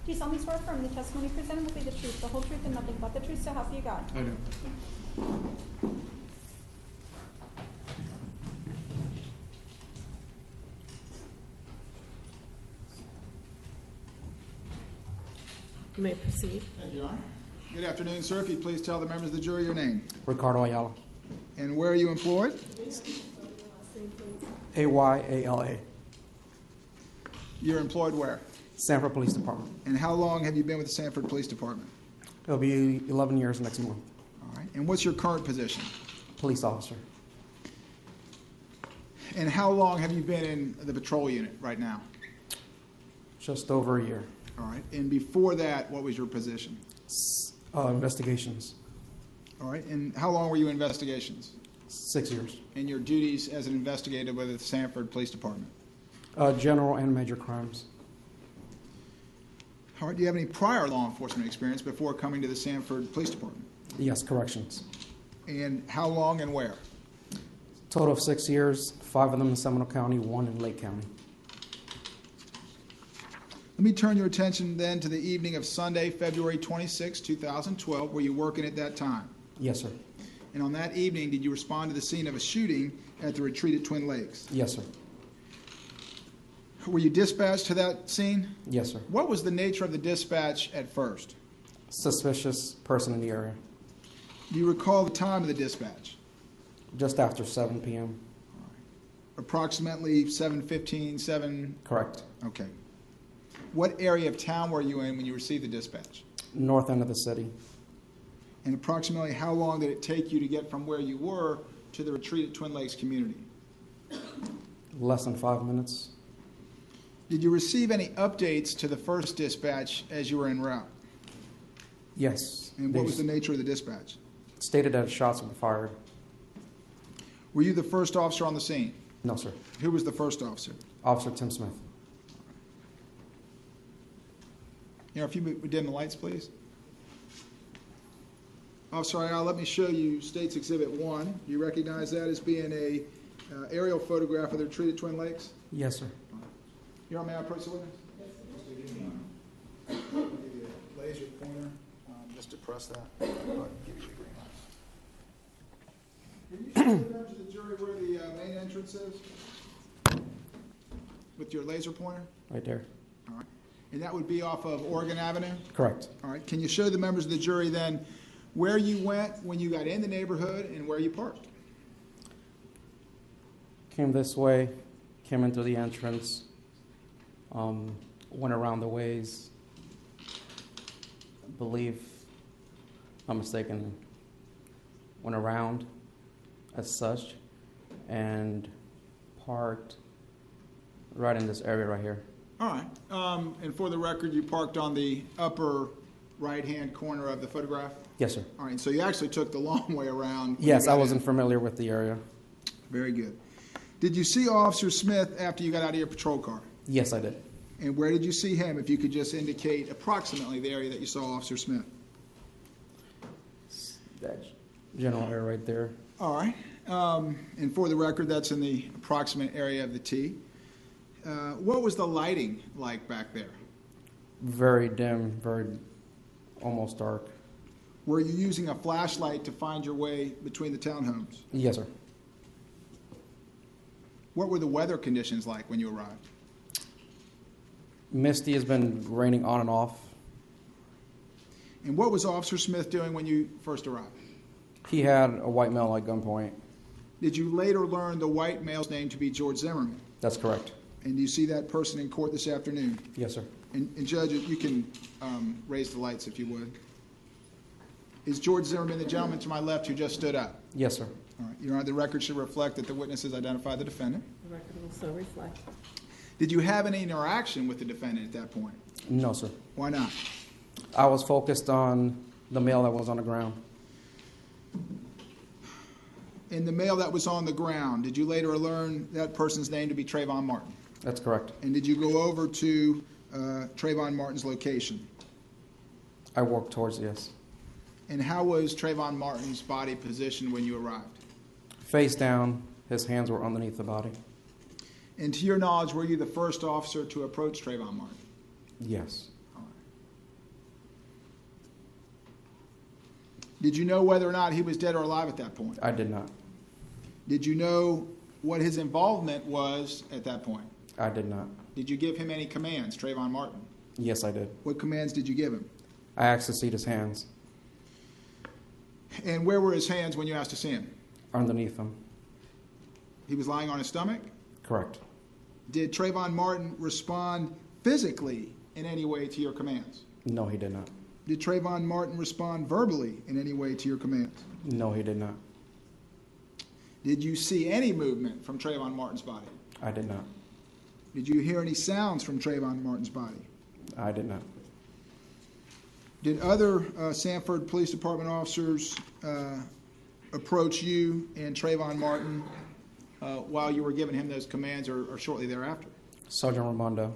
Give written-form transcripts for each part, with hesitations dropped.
Do you solemnly swear affirm the testimony presented will be the truth, the whole truth, and nothing but the truth, so help you God? I do. You may proceed. Thank you, Your Honor. Good afternoon, sir. If you'd please tell the members of the jury your name. Ricardo Ayala. And where are you employed? Ayala. You're employed where? Sanford Police Department. And how long have you been with the Sanford Police Department? It'll be 11 years next month. All right. And what's your current position? Police officer. And how long have you been in the patrol unit right now? Just over a year. All right. And before that, what was your position? Investigations. All right. And how long were you in investigations? 6 years. And your duties as an investigator with the Sanford Police Department? General and major crimes. All right. Do you have any prior law enforcement experience before coming to the Sanford Police Department? Yes, corrections. And how long and where? Total of 6 years, 5 of them in Seminole County, 1 in Lake County. Let me turn your attention then to the evening of Sunday, February 26, 2012. Were you working at that time? Yes, sir. And on that evening, did you respond to the scene of a shooting at the retreat at Twin Lakes? Yes, sir. Were you dispatched to that scene? Yes, sir. What was the nature of the dispatch at first? Suspicious person in the area. Do you recall the time of the dispatch? Just after 7 p.m. Approximately 7:15, 7... Correct. Okay. What area of town were you in when you received the dispatch? North end of the city. And approximately how long did it take you to get from where you were to the retreat at Twin Lakes community? Less than 5 minutes. Did you receive any updates to the first dispatch as you were en route? Yes. And what was the nature of the dispatch? Stated that shots were fired. Were you the first officer on the scene? No, sir. Who was the first officer? Officer Tim Smith. If you would dim the lights, please. Officer Ayala, let me show you State's Exhibit 1. Do you recognize that as being a aerial photograph of the retreat at Twin Lakes? Yes, sir. Your Honor, may I approach the witness? Yes, sir. Give you a laser pointer, just to press that. Give you the green light. Can you show the members of the jury where the main entrance is? With your laser pointer? Right there. All right. And that would be off of Oregon Avenue? Correct. All right. Can you show the members of the jury then where you went when you got in the neighborhood and where you parked? Came this way, came in through the entrance, went around the ways, I believe, if I'm mistaken, went around as such, and parked right in this area right here. All right. And for the record, you parked on the upper right-hand corner of the photograph? Yes, sir. All right. So you actually took the long way around. Yes, I wasn't familiar with the area. Very good. Did you see Officer Smith after you got out of your patrol car? Yes, I did. And where did you see him, if you could just indicate approximately the area that you saw Officer Smith? That general area right there. All right. And for the record, that's in the approximate area of the T. What was the lighting like back there? Very dim, very almost dark. Were you using a flashlight to find your way between the townhomes? Yes, sir. What were the weather conditions like when you arrived? Misty, has been raining on and off. And what was Officer Smith doing when you first arrived? He had a white male at gunpoint. Did you later learn the white male's name to be George Zimmerman? That's correct. And do you see that person in court this afternoon? Yes, sir. And Judge, you can raise the lights if you would. Is George Zimmerman the gentleman to my left who just stood up? Yes, sir. All right. Your Honor, the record should reflect that the witnesses identified the defendant. The record will so reflect. Did you have any interaction with the defendant at that point? No, sir. Why not? I was focused on the male that was on the ground. In the male that was on the ground, did you later learn that person's name to be Trayvon Martin? That's correct. And did you go over to Trayvon Martin's location? I worked towards yes. And how was Trayvon Martin's body positioned when you arrived? Face down, his hands were underneath the body. And to your knowledge, were you the first officer to approach Trayvon Martin? Yes. All right. Did you know whether or not he was dead or alive at that point? I did not. Did you know what his involvement was at that point? I did not. Did you give him any commands, Trayvon Martin? Yes, I did. What commands did you give him? I asked to see his hands And where were his hands when you asked to see him? underneath him. He was lying on his stomach? Correct. Did Trayvon Martin respond physically in any way to your commands? No, he did not. Did Trayvon Martin respond verbally in any way to your commands? No, he did not. Did you see any movement from Trayvon Martin's body? I did not. Did you hear any sounds from Trayvon Martin's body? I did not. Did other Sanford Police Department officers approach you and Trayvon Martin while you were giving him those commands or shortly thereafter? Sergeant Raimondo.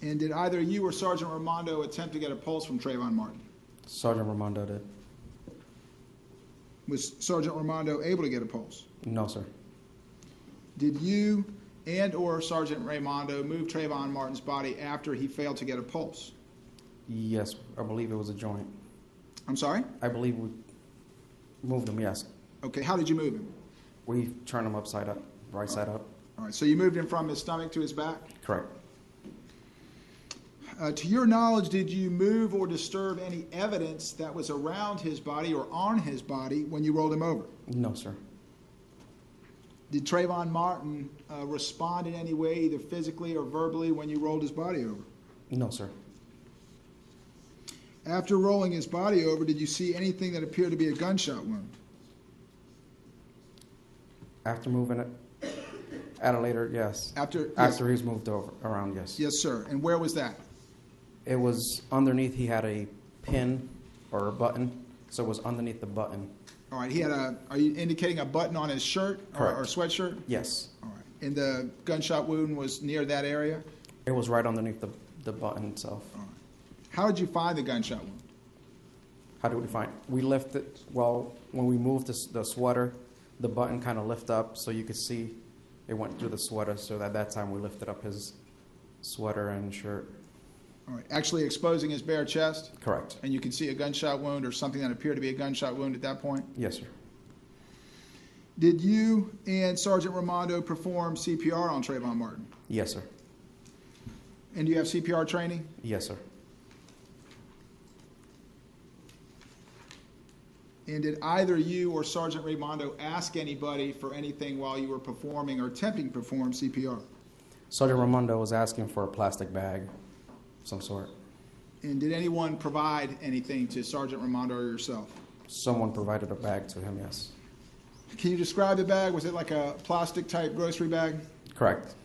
And did either you or Sergeant Raimondo attempt to get a pulse from Trayvon Martin? Sergeant Raimondo did. Was Sergeant Raimondo able to get a pulse? No, sir. Did you and or Sergeant Raimondo move Trayvon Martin's body after he failed to get a pulse? Yes, I believe it was a joint. I'm sorry? I believe we moved him, yes. Okay, how did you move him? We turned him upside up, right side up. All right, so you moved him from his stomach to his back? Correct. To your knowledge, did you move or disturb any evidence that was around his body or on his body when you rolled him over? No, sir. Did Trayvon Martin respond in any way, either physically or verbally, when you rolled his body over? No, sir. After rolling his body over, did you see anything that appeared to be a gunshot wound? After moving it, at a later, yes. After he was moved over around, yes. Yes, sir. And where was that? It was underneath. He had a pin or a button, so it was underneath the button. All right. He had a. Are you indicating a button on his shirt or sweatshirt? Yes. All right. And the gunshot wound was near that area? It was right underneath the button itself. All right. How did you find the gunshot wound? How did we find it? We lifted, well, when we moved the sweater, the button kind of lifted up so you could see it went through the sweater. So at that time we lifted up his sweater and shirt. All right. Actually exposing his bare chest? Correct. And you can see a gunshot wound or something that appeared to be a gunshot wound at that point? Yes, sir. Did you and Sergeant Raimondo perform CPR on Trayvon Martin? Yes, sir. And do you have CPR training? Yes, sir. And did either you or Sergeant Raimondo ask anybody for anything while you were performing or attempting to perform CPR? Sergeant Raimondo was asking for a plastic bag of some sort. And did anyone provide anything to Sergeant Raimondo or yourself? Someone provided a bag to him, yes. Can you describe the bag? Was it like a plastic type grocery bag? Correct.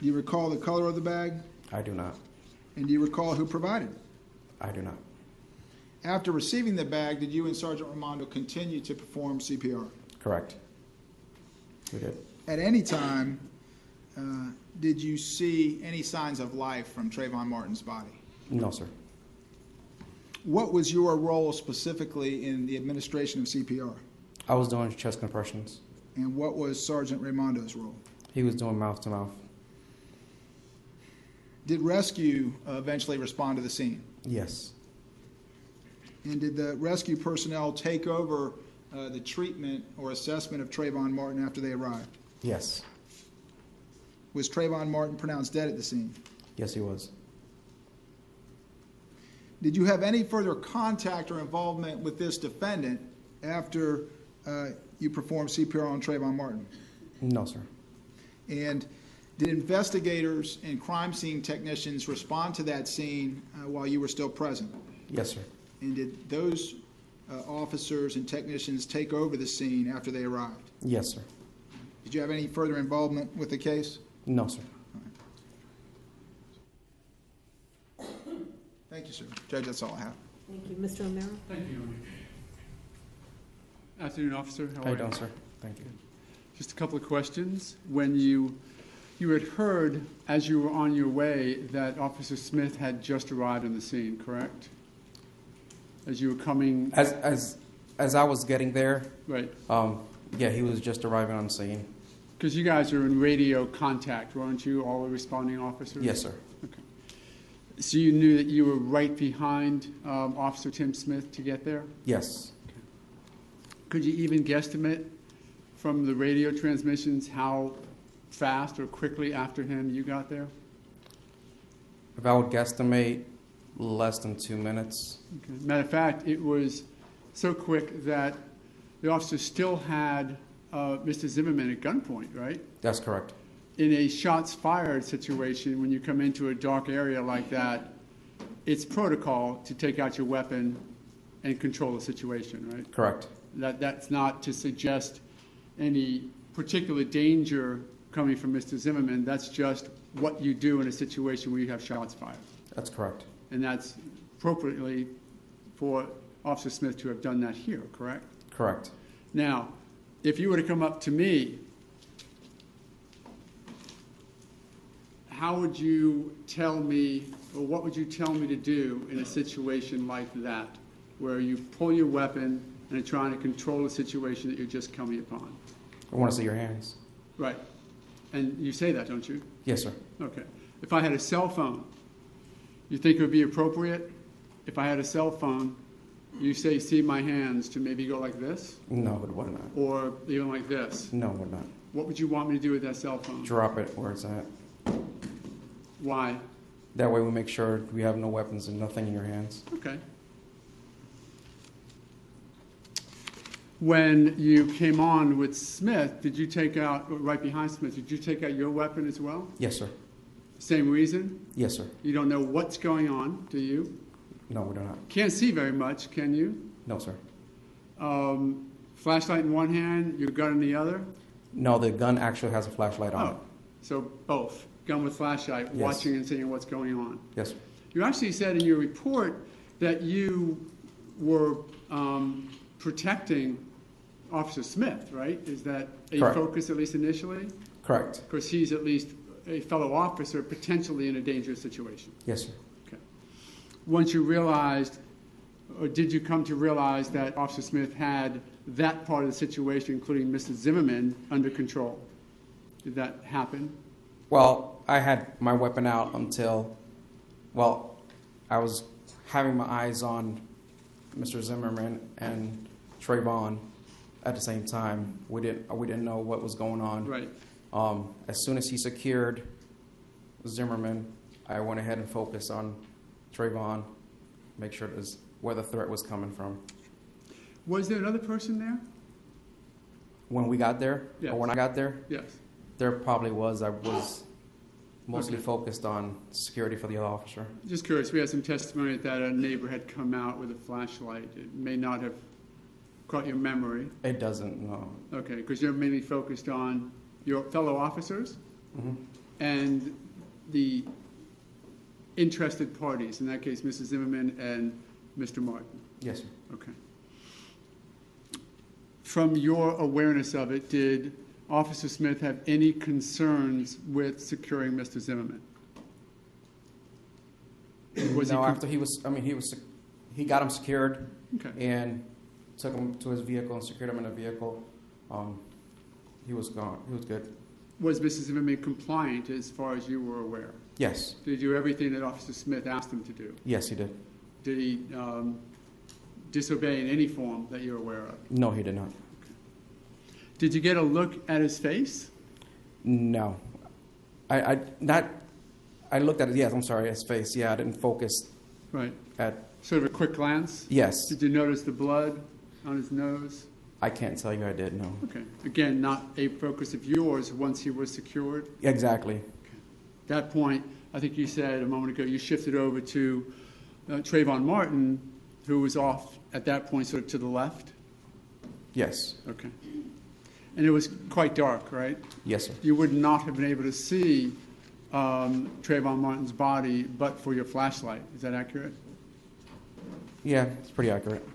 Do you recall the color of the bag? I do not. And do you recall who provided it? I do not. After receiving the bag, did you and Sergeant Raimondo continue to perform CPR? Correct. We did. At any time, did you see any signs of life from Trayvon Martin's body? No, sir. What was your role specifically in the administration of CPR? I was doing chest compressions. And what was Sergeant Raimondo's role? He was doing mouth to mouth. Did rescue eventually respond to the scene? Yes. And did the rescue personnel take over the treatment or assessment of Trayvon Martin after they arrived? Yes. Was Trayvon Martin pronounced dead at the scene? Yes, he was. Did you have any further contact or involvement with this defendant after you performed CPR on Trayvon Martin? No, sir. And did investigators and crime scene technicians respond to that scene while you were still present? Yes, sir. And did those officers and technicians take over the scene after they arrived? Yes, sir. Did you have any further involvement with the case? No, sir. Thank you, sir. Judge, that's all I have. Thank you. Mr. O'Mara? Thank you. Afternoon, officer. How you doing, sir? Thank you. Just a couple of questions. When you had heard, as you were on your way, that Officer Smith had just arrived on the scene, correct? As you were coming... As I was getting there, Right. yeah, he was just arriving on scene. Because you guys are in radio contact, weren't you, all the responding officers? Yes, sir. Okay. So you knew that you were right behind Officer Tim Smith to get there? Yes. Could you even guesstimate from the radio transmissions how fast or quickly after him you got there? If I would guesstimate, less than 2 minutes. Okay. Matter of fact, it was so quick that the officer still had Mr. Zimmerman at gunpoint, right? That's correct. In a shots fired situation, when you come into a dark area like that, it's protocol to take out your weapon and control the situation, right? Correct. That's not to suggest any particular danger coming from Mr. Zimmerman. That's just what you do in a situation where you have shots fired. That's correct. And that's appropriately for Officer Smith to have done that here, correct? Correct. Now, if you were to come up to me, how would you tell me, or what would you tell me to do in a situation like that, where you pull your weapon and are trying to control a situation that you're just coming upon? I want to see your hands. Right. And you say that, don't you? Yes, sir. Okay. If I had a cell phone, you think it would be appropriate if I had a cell phone, you say, see my hands, to maybe go like this? No, it would not. Or even like this? No, it would not. What would you want me to do with that cell phone? Drop it where it's at. Why? That way we make sure we have no weapons and nothing in your hands. Okay. When you came on with Smith, did you take out, right behind Smith, did you take out your weapon as well? Yes, sir. Same reason? Yes, sir. You don't know what's going on, do you? No, we do not. Can't see very much, can you? No, sir. Flashlight in one hand, your gun in the other? No, the gun actually has a flashlight on it. Oh, so both, gun with flashlight, Yes. watching and seeing what's going on. Yes, sir. You actually said in your report that you were protecting Officer Smith, right? Is that a Correct. focus, at least initially? Correct. Because he's at least a fellow officer potentially in a dangerous situation. Yes, sir. Okay. Once you realized, or did you come to realize that Officer Smith had that part of the situation, including Mr. Zimmerman, under control? Did that happen? Well, I had my weapon out until, well, I was having my eyes on Mr. Zimmerman and Trayvon at the same time. We didn't know what was going on. Right. As soon as he secured Zimmerman, I went ahead and focused on Trayvon, make sure it was where the threat was coming from. Was there another person there? When we got there, Yes. or when I got there, Yes. there probably was. I was mostly Okay. focused on security for the other officer. Just curious, we had some testimony that a neighbor had come out with a flashlight. It may not have caught your memory. It doesn't, no. Okay, because you're mainly focused on your fellow officers Mhm. and the interested parties, in that case, Mrs. Zimmerman and Mr. Martin. Yes, sir. Okay. From your awareness of it, did Officer Smith have any concerns with securing Mr. Zimmerman? Was no, he after he got him secured Okay. and took him to his vehicle and secured him in a vehicle. He was gone. He was good. Was Mr. Zimmerman compliant as far as you were aware? Yes. Did he do everything that Officer Smith asked him to do? Yes, he did. Did he disobey in any form that you're aware of? No, he did not. Did you get a look at his face? No. I looked at it. Yes, I'm sorry. His face. Yeah, I didn't focus Right. at. Sort of a quick glance? Yes. Did you notice the blood on his nose? I can't tell you I did. No. Okay. Again, not a focus of yours once he was secured? Exactly. At that point, I think you said a moment ago, you shifted over to Trayvon Martin, who was off at that point sort of to the left? Yes. Okay. And it was quite dark, right? Yes, sir. You would not have been able to see Trayvon Martin's body but for your flashlight. Is that accurate? Yeah, it's pretty accurate.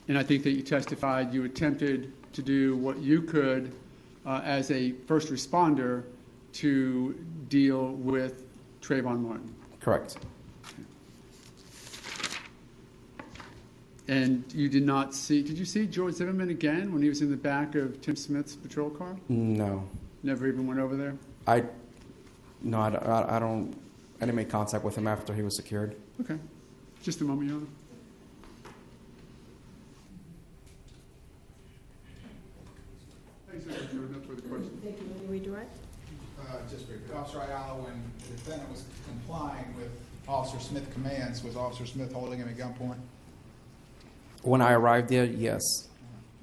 And I think that you testified you attempted to do what you could as a first responder to deal with Trayvon Martin. Correct. And you did not see, did you see George Zimmerman again when he was in the back of Tim Smith's patrol car? No. Never even went over there? No, I didn't make contact with him after he was secured. Okay. Just a moment, Your Honor. Thanks, Secretary. No further questions. Thank you. May we redirect? Just briefly, Officer Ayala, when the defendant was complying with Officer Smith's commands, was Officer Smith holding him at gunpoint? When I arrived there, yes.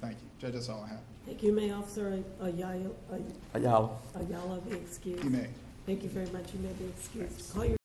Thank you. Judge, that's all I have. Thank you. May Officer Ayala. Ayala be excused? You may. Thank you very much. You may be excused. Call your